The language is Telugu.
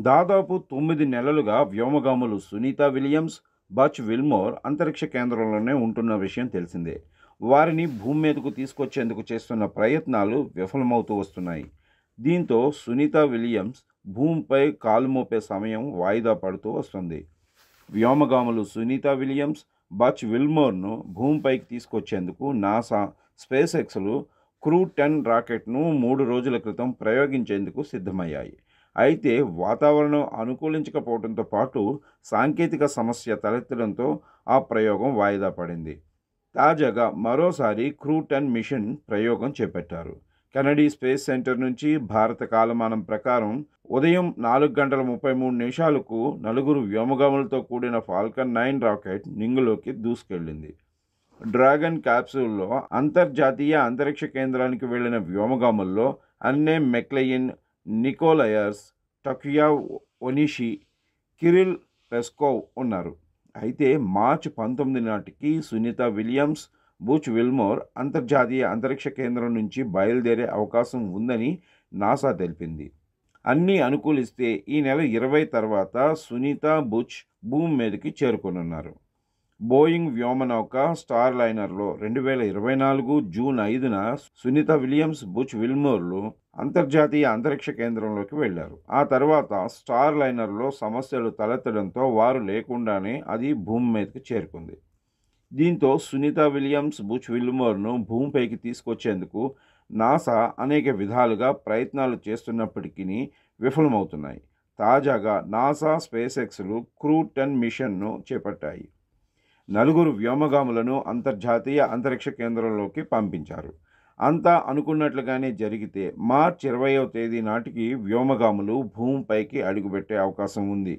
దాదాపు 9 నెలలుగా వ్యోమగాములు సునీత విలియమ్స్, బచ్ విల్మోర్ అంతరిక్ష కేంద్రంలోనే ఉంటున్న విషయం తెలిసిందే. వారిని భూమి మీదకు తీసుకొచ్చేందుకు చేస్తున్న ప్రయత్నాలు విఫలమవుతూ వస్తున్నాయి. దీంతో సునీత విలియమ్స్ భూమిపై కాలు మోపే సమయం వాయిదా పడుతూ వస్తుంది. వ్యోమగాములు సునీత విలియమ్స్, బచ్ విల్మోర్ను భూమిపైకి తీసుకొచ్చేందుకు నాసా, స్పేస్ ఎక్స్లు క్రూ-10 రాకెట్ను 3 రోజుల క్రితం ప్రయోగించేందుకు సిద్ధమయ్యాయి. అయితే వాతావరణం అనుకూలించకపోవడంతో పాటు సాంకేతిక సమస్య తలెత్తడంతో ఆ ప్రయోగం వాయిదా పడింది. తాజాగా మరోసారి క్రూ-10 మిషన్ ప్రయోగం చేపట్టారు. కెనడీ స్పేస్ సెంటర్ నుంచి భారత కాలమానం ప్రకారం ఉదయం 4:33 నలుగురు వ్యోమగాములతో కూడిన ఫాల్కన్ 9 రాకెట్ నింగిలోకి దూసుకెళ్లింది. డ్రాగన్ క్యాప్సూల్లో అంతర్జాతీయ అంతరిక్ష కేంద్రానికి వెళ్లిన వ్యోమగాముల్లో Anne McClain, Nichole Ayers, Takuya Onishi, Kirill Peskov ఉన్నారు. అయితే మార్చి 19 నాటికి సునీత విలియమ్స్, బచ్ విల్మోర్ అంతర్జాతీయ అంతరిక్ష కేంద్రం నుంచి బయలుదేరే అవకాశం ఉందని నాసా తెలిపింది. అన్నీ అనుకూలిస్తే ఈ నెల 20 తర్వాత సునీత, బచ్ భూమి మీదకి చేరుకోనున్నారు. బోయింగ్ వ్యోమనౌక స్టార్ లైనర్లో 2024 జూన్ 5న సునీత విలియమ్స్, బచ్ విల్మోర్లు అంతర్జాతీయ అంతరిక్ష కేంద్రంలోకి వెళ్లారు. ఆ తర్వాత స్టార్ లైనర్లో సమస్యలు తలెత్తడంతో వారు లేకుండానే అది భూమి మీదకి చేరుకుంది. దీంతో సునీత విలియమ్స్, బచ్ విల్మోర్ను భూమిపైకి తీసుకొచ్చేందుకు నాసా అనేక విధాలుగా ప్రయత్నాలు చేస్తున్నప్పటికీ విఫలమవుతున్నాయి. తాజాగా నాసా, స్పేస్ ఎక్స్లు క్రూ-10 మిషన్ను చేపట్టాయి. 4 వ్యోమగాములను అంతర్జాతీయ అంతరిక్ష కేంద్రంలోకి పంపించారు. అంతా అనుకున్నట్లుగానే జరిగితే మార్చి 20వ తేదీ నాటికి వ్యోమగాములు భూమిపైకి అడుగుపెట్టే అవకాశం ఉంది.